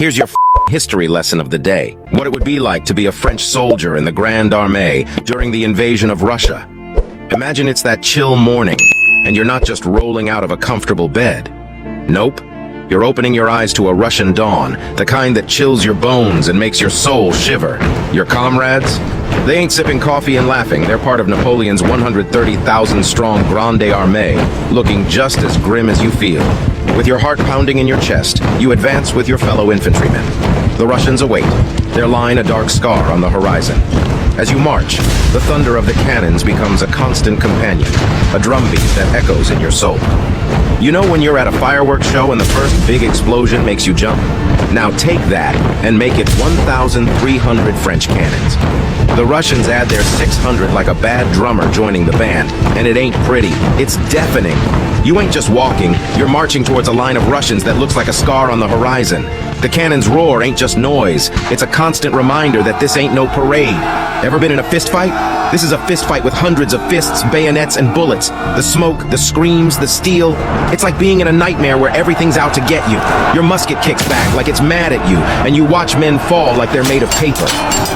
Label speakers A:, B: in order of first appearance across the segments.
A: Here's your history lesson of the day. What it would be like to be a French soldier in the Grande Armée during the invasion of Russia. Imagine it's that chill morning, and you're not just rolling out of a comfortable bed. Nope. You're opening your eyes to a Russian dawn, the kind that chills your bones and makes your soul shiver. Your comrades? They ain't sipping coffee and laughing. They're part of Napoleon's 130,000-strong Grande Armée, looking just as grim as you feel. With your heart pounding in your chest, you advance with your fellow infantrymen. The Russians await, their line a dark scar on the horizon. As you march, the thunder of the cannons becomes a constant companion, a drumbeat that echoes in your soul. You know when you're at a fireworks show and the first big explosion makes you jump? Now take that and make it 1,300 French cannons. The Russians add their 600 like a bad drummer joining the band, and it ain't pretty, it's deafening. You ain't just walking, you're marching towards a line of Russians that looks like a scar on the horizon. The cannon's roar ain't just noise, it's a constant reminder that this ain't no parade. Ever been in a fist fight? This is a fist fight with hundreds of fists, bayonets, and bullets. The smoke, the screams, the steel. It's like being in a nightmare where everything's out to get you. Your musket kicks back like it's mad at you, and you watch men fall like they're made of paper.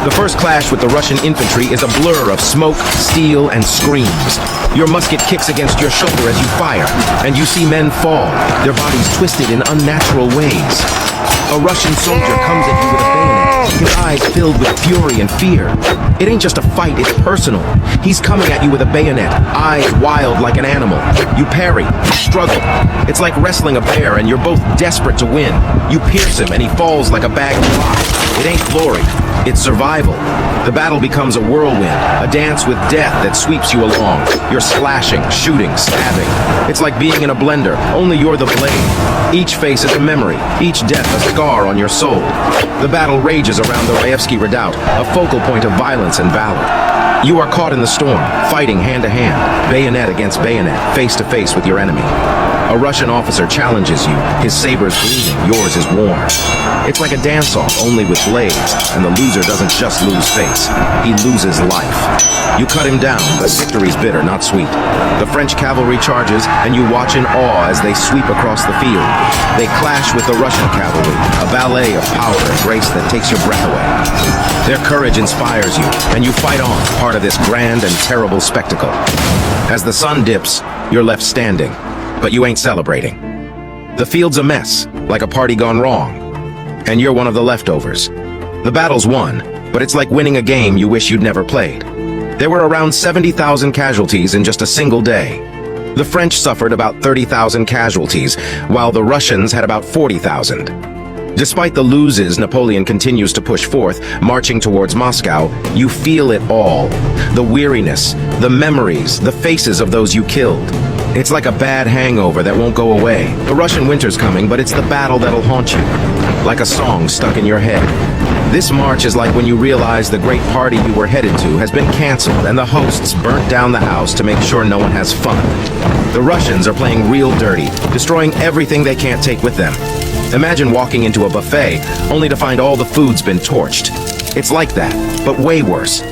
A: The first clash with the Russian infantry is a blur of smoke, steel, and screams. Your musket kicks against your shoulder as you fire, and you see men fall, their bodies twisted in unnatural ways. A Russian soldier comes at you with a bayonet, his eyes filled with fury and fear. It ain't just a fight, it's personal. He's coming at you with a bayonet, eyes wild like an animal. You parry, you struggle. It's like wrestling a bear and you're both desperate to win. You pierce him and he falls like a bag of rocks. It ain't glory, it's survival. The battle becomes a whirlwind, a dance with death that sweeps you along. You're slashing, shooting, stabbing. It's like being in a blender, only you're the blade. Each face is a memory, each death a scar on your soul. The battle rages around the Raevsky Redoubt, a focal point of violence and valor. You are caught in the storm, fighting hand-to-hand, bayonet against bayonet, face-to-face with your enemy. A Russian officer challenges you, his saber's gleaming, yours is warm. It's like a dance-off, only with blades, and the loser doesn't just lose face, he loses life. You cut him down, but victory's bitter, not sweet. The French cavalry charges, and you watch in awe as they sweep across the field. They clash with the Russian cavalry, a ballet of power and grace that takes your breath away. Their courage inspires you, and you fight on, part of this grand and terrible spectacle. As the sun dips, you're left standing, but you ain't celebrating. The field's a mess, like a party gone wrong, and you're one of the leftovers. The battle's won, but it's like winning a game you wish you'd never played. There were around 70,000 casualties in just a single day. The French suffered about 30,000 casualties, while the Russians had about 40,000. Despite the losses Napoleon continues to push forth, marching towards Moscow, you feel it all. The weariness, the memories, the faces of those you killed. It's like a bad hangover that won't go away. The Russian winter's coming, but it's the battle that'll haunt you. Like a song stuck in your head. This march is like when you realize the great party you were headed to has been canceled and the hosts burnt down the house to make sure no one has fun. The Russians are playing real dirty, destroying everything they can't take with them. Imagine walking into a buffet, only to find all the food's been torched. It's like that, but way worse.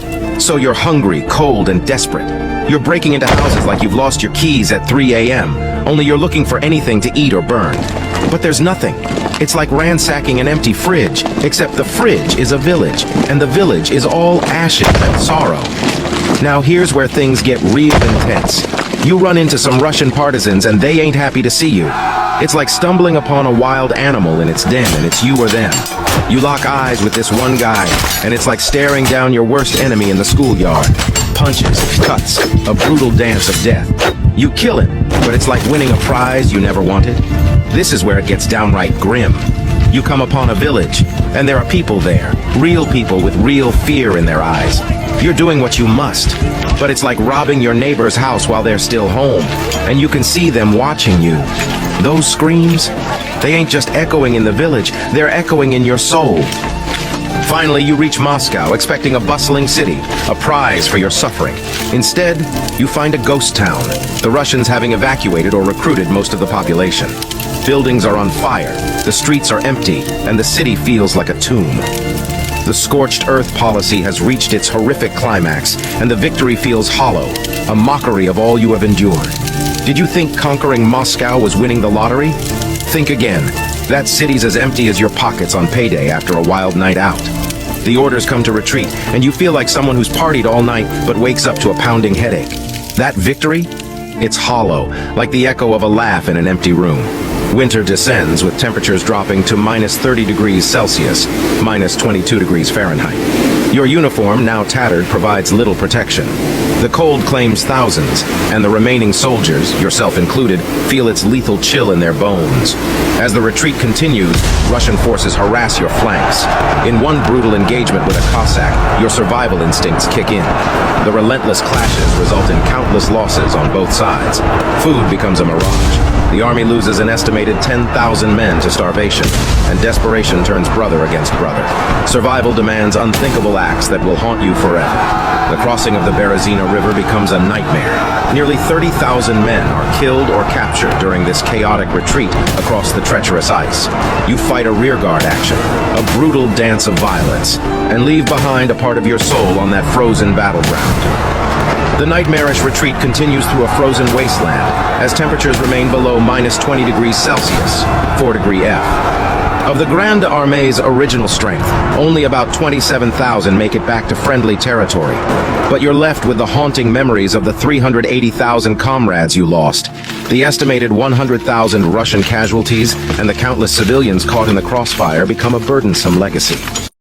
A: So you're hungry, cold, and desperate. You're breaking into houses like you've lost your keys at 3 a.m., only you're looking for anything to eat or burn. But there's nothing. It's like ransacking an empty fridge, except the fridge is a village, and the village is all ashes and sorrow. Now here's where things get real intense. You run into some Russian partisans and they ain't happy to see you. It's like stumbling upon a wild animal in its den and it's you or them. You lock eyes with this one guy, and it's like staring down your worst enemy in the schoolyard. Punches, cuts, a brutal dance of death. You kill him, but it's like winning a prize you never wanted. This is where it gets downright grim. You come upon a village, and there are people there, real people with real fear in their eyes. You're doing what you must, but it's like robbing your neighbor's house while they're still home, and you can see them watching you. Those screams, they ain't just echoing in the village, they're echoing in your soul. Finally, you reach Moscow, expecting a bustling city, a prize for your suffering. Instead, you find a ghost town, the Russians having evacuated or recruited most of the population. Buildings are on fire, the streets are empty, and the city feels like a tomb. The scorched earth policy has reached its horrific climax, and the victory feels hollow, a mockery of all you have endured. Did you think conquering Moscow was winning the lottery? Think again. That city's as empty as your pockets on payday after a wild night out. The orders come to retreat, and you feel like someone who's partied all night but wakes up to a pounding headache. That victory? It's hollow, like the echo of a laugh in an empty room. Winter descends with temperatures dropping to minus 30 degrees Celsius, minus 22 degrees Fahrenheit. Your uniform, now tattered, provides little protection. The cold claims thousands, and the remaining soldiers, yourself included, feel its lethal chill in their bones. As the retreat continues, Russian forces harass your flanks. In one brutal engagement with a Cossack, your survival instincts kick in. The relentless clashes result in countless losses on both sides. Food becomes a mirage. The army loses an estimated 10,000 men to starvation, and desperation turns brother against brother. Survival demands unthinkable acts that will haunt you forever. The crossing of the Berezina River becomes a nightmare. Nearly 30,000 men are killed or captured during this chaotic retreat across the treacherous ice. You fight a rearguard action, a brutal dance of violence, and leave behind a part of your soul on that frozen battleground. The nightmarish retreat continues through a frozen wasteland as temperatures remain below minus 20 degrees Celsius, 4 degree F. Of the Grande Armée's original strength, only about 27,000 make it back to friendly territory. But you're left with the haunting memories of the 380,000 comrades you lost, the estimated 100,000 Russian casualties, and the countless civilians caught in the crossfire become a burdensome legacy.